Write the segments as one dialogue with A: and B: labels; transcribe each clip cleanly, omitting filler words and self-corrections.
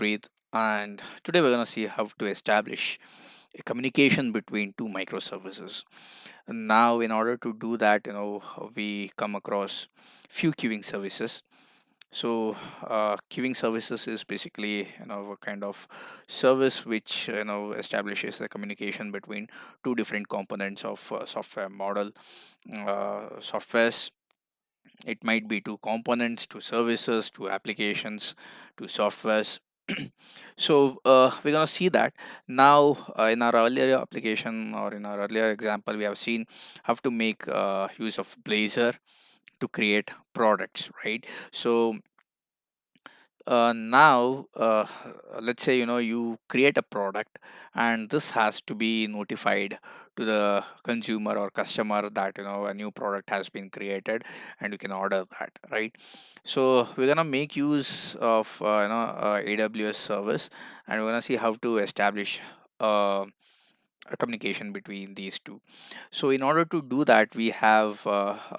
A: Preet, and today we're going to see how to establish a communication between two microservices. And now, in order to do that, we come across few queuing services. So, queuing services is basically a kind of service which establishes the communication between two different components of software model. Softwares, it might be to components, to services, to applications, to softwares. So we're going to see that now. In our earlier application, or in our earlier example, we have seen how to make use of Blazor to create products, right? So now let's say you create a product, and this has to be notified to the consumer or customer that a new product has been created, and you can order that, right? So we're gonna make use of AWS service, and we're gonna see how to establish uh, a communication between these two. So in order to do that, we have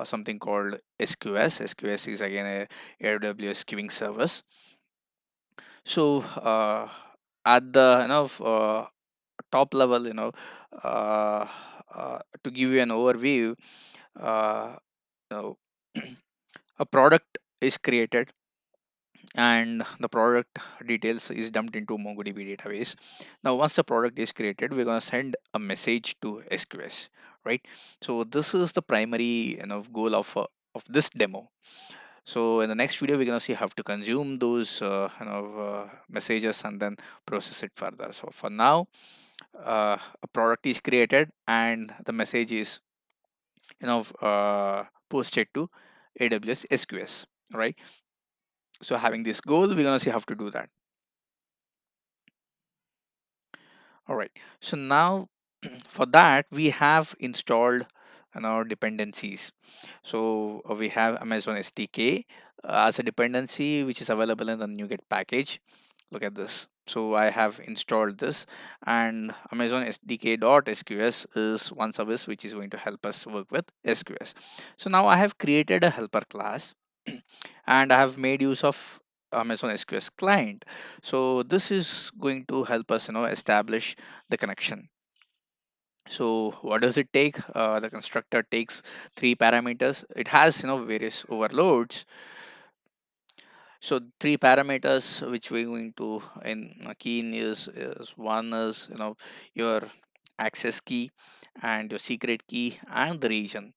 A: something called SQS. SQS is again a AWS queuing service. So at the top level, uh, to give you an overview, uh, you know, a product is created, and the product details is dumped into mongodb database. Now once the product is created, we're going to send a message to SQS, right? So this is the primary goal of this demo. So in the next video, we're gonna see how to consume those messages and then process it further. So for now, a product is created and the message is posted to AWS SQS, right? So having this goal, we're gonna see how to do that. All right. So now for that, we have installed dependencies. So we have Amazon SDK as a dependency which is available in the NuGet package. Look at this. So I have installed this, and Amazon SDK.SQS is one service which is going to help us work with SQS. So now I have created a helper class and I have made use of Amazon SQS client. So this is going to help us establish the connection. So what does it take? The constructor takes three parameters. It has various overloads. So three parameters which we're going to key in is one is your access key and your secret key and the region,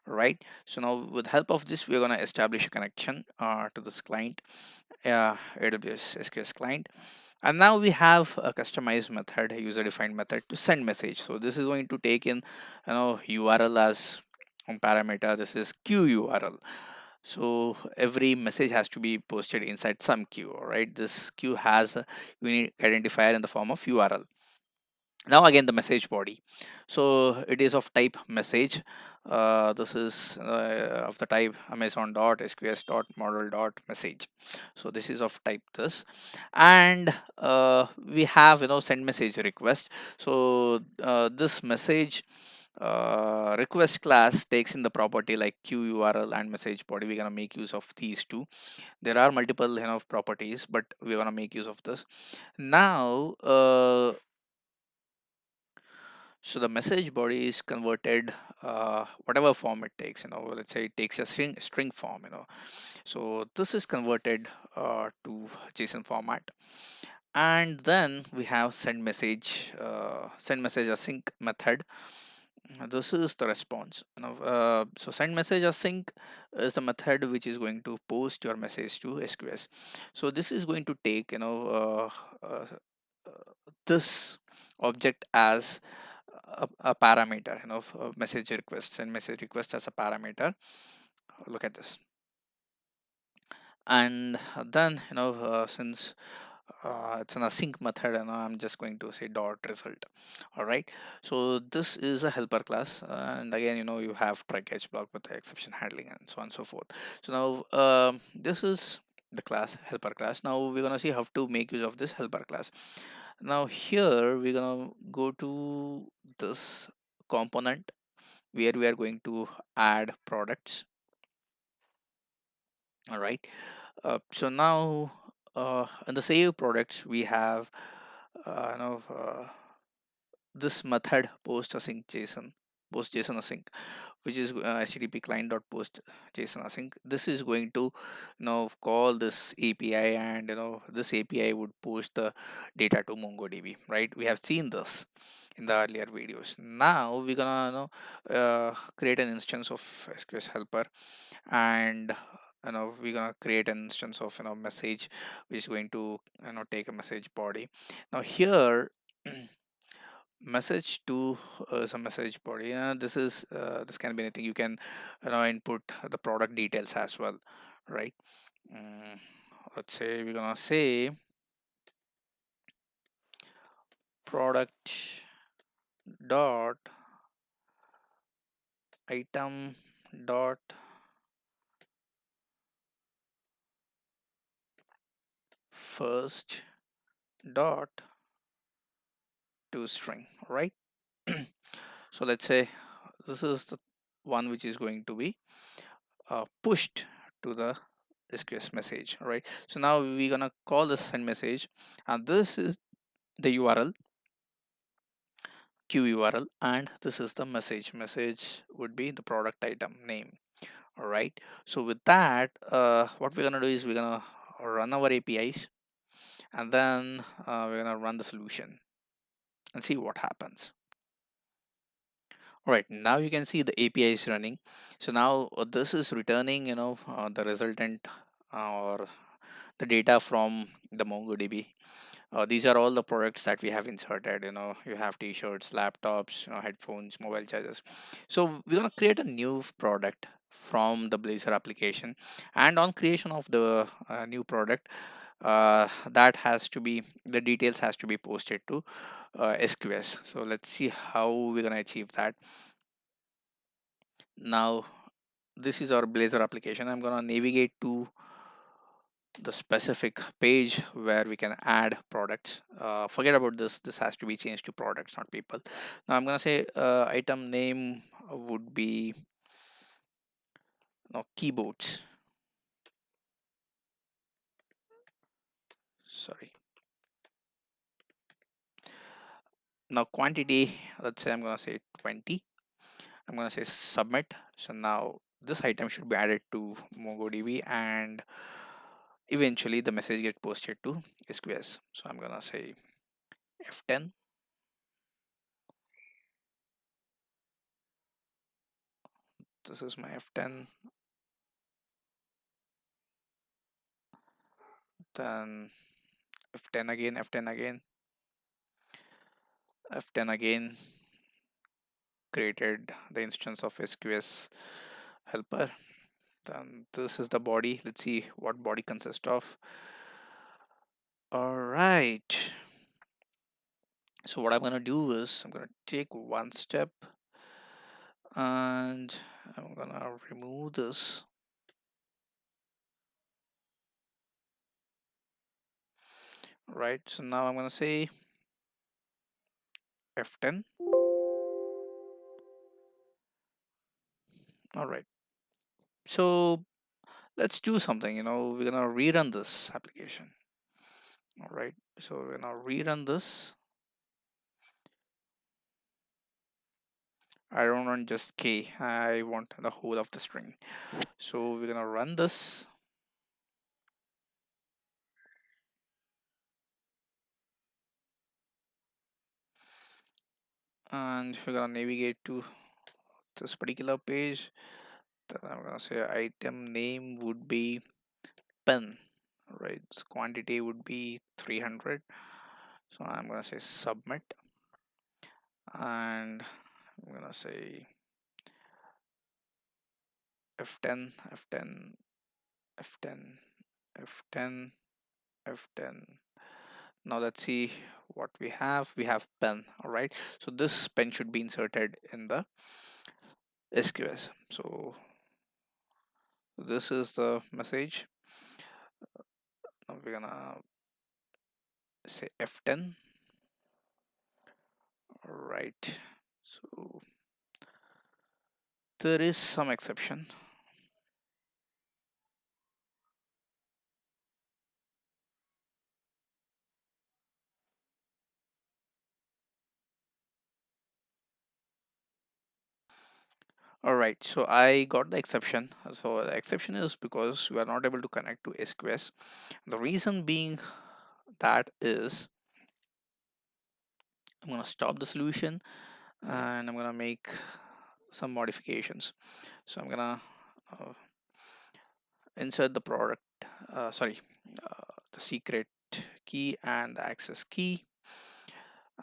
A: right? So now with help of this, we're going to establish a connection to this client, AWS SQS client. And now we have a customized method, a user defined method to send message. So this is going to take in URL as one parameter. This is queue URL. So every message has to be posted inside some queue. All right, this queue has a unique identifier in the form of URL. Now again the message body, so it is of type message. This is of the type amazon dot sqs dot model dot message. So this is of type this, and we have send message request. So this message request class takes in the property like queue url and message body. We're gonna make use of these two. There are multiple properties, but we're gonna make use of this now. So the message body is converted, whatever form it takes. Let's say it takes a string form. So this is converted to JSON format, and then we have send message async method. This is the response. So send message async is the method which is going to post your message to SQS. So this is going to take this object as a parameter, message request, and message request as a parameter. Look at this. And then since it's an async method, and I'm just going to say dot result. All right, so this is a helper class, and again you have try catch block with the exception handling and so on and so forth. So now this is the class helper class. Now we're gonna see how to make use of this helper class. Now here we're gonna go to this component where we are going to add products. All right. So now in the save products, we have you know this method post async JSON, post JSON async, which is http client dot post JSON async. This is going to call this API, and this API would post the data to MongoDB, right? We have seen this in the earlier videos. Now we're gonna create an instance of SQS helper, and we're gonna create an instance of message, which is going to take a message body. Now here message to some message body, this can be anything. You can input the product details as well, right? Mm, let's say we're gonna say product dot item dot first dot to string, right? So let's say this is the one which is going to be pushed to the SQS message, right? So now we're gonna call the send message, and this is the URL, queue URL, and this is the message would be the product item name. All right, so with that, what we're gonna do is we're gonna run our APIs, and then we're gonna run the solution and see what happens. All right, now you can see the API is running. So now this is returning the resultant or the data from the MongoDB. These are all the products that we have inserted. You have t-shirts, laptops, headphones, mobile chargers. So we're gonna create a new product from the Blazor application, and on creation of the new product, that has to be, the details has to be posted to SQS. So let's see how we're gonna achieve that. Now this is our Blazor application. I'm gonna navigate to the specific page where we can add products. Forget about this has to be changed to products, not people. Now I'm gonna say item name would be keyboards, sorry. Now quantity, let's say I'm gonna say 20. I'm gonna say submit. So now this item should be added to MongoDB, and eventually the message get posted to SQS. So I'm gonna say F10. This is my F10. Then F10 again, F10 again, F10 again, created the instance of SQS helper. Then this is the body. Let's see what body consists of. All right. So what I'm gonna do is I'm gonna take one step, and I'm gonna remove this. Right. So now I'm gonna say F10. All right. So let's do something. We're gonna rerun this application. All right. So we're gonna rerun this. I don't want just K. I want the whole of the string. So we're gonna run this, and we're gonna navigate to this particular page. Then I'm gonna say item name would be pen, right? So quantity would be 300. So I'm gonna say submit, and I'm gonna say F10, F10, F10, F10, F10. Now let's see what we have. We have pen. All right, so this pen should be inserted in the SQS. So this is the message. Now we're gonna say F10. All right, so there is some exception. All right, so I got the exception. So the exception is because we are not able to connect to SQS. The reason being that is I'm going to stop the solution and I'm going to make some modifications. So I'm going to insert the product, sorry, the secret key and the access key,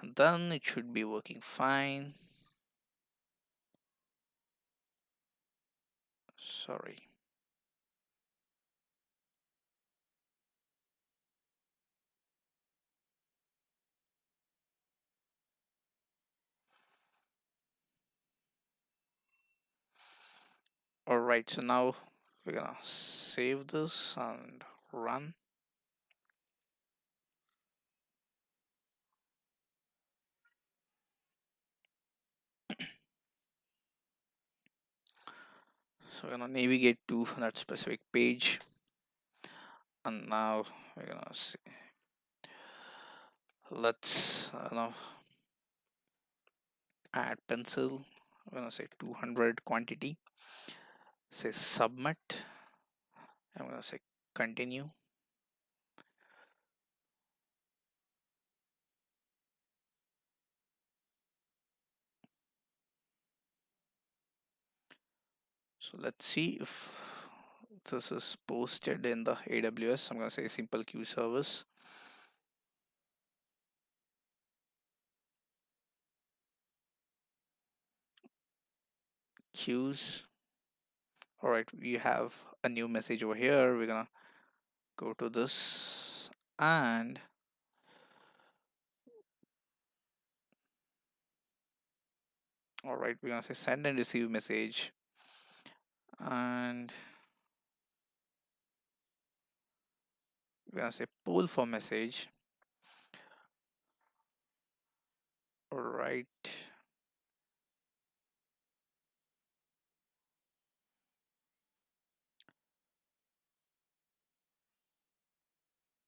A: and then it should be working fine. Sorry. All right, so now we're gonna save this and run. So we're gonna navigate to that specific page, and now we're gonna see. Let's now add pencil. We're gonna say 200 quantity. Say submit. I'm gonna say continue. So let's see if this is posted in the AWS. I'm gonna say simple queue service. Queues. All right, we have a new message over here. We're gonna go to this, and all right, we're gonna say send and receive message, and we're gonna say poll for message. All right,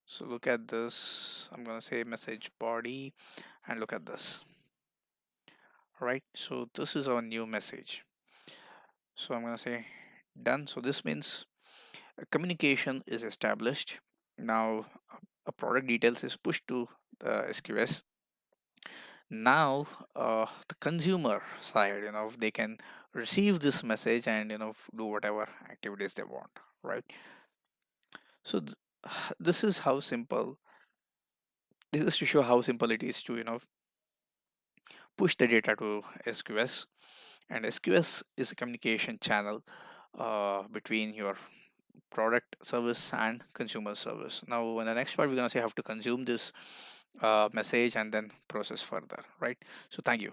A: so look at this. I'm gonna say message body, and look at this. All right, so this is our new message. So I'm gonna say done. So this means a communication is established. Now a product details is pushed to the SQS. Now the consumer side, they can receive this message and do whatever activities they want, right? So this is how simple, this is to show how simple it is to push the data to SQS. And SQS is a communication channel between your product service and consumer service. Now in the next part we're going to say how to consume this message and then process further, right? So thank you.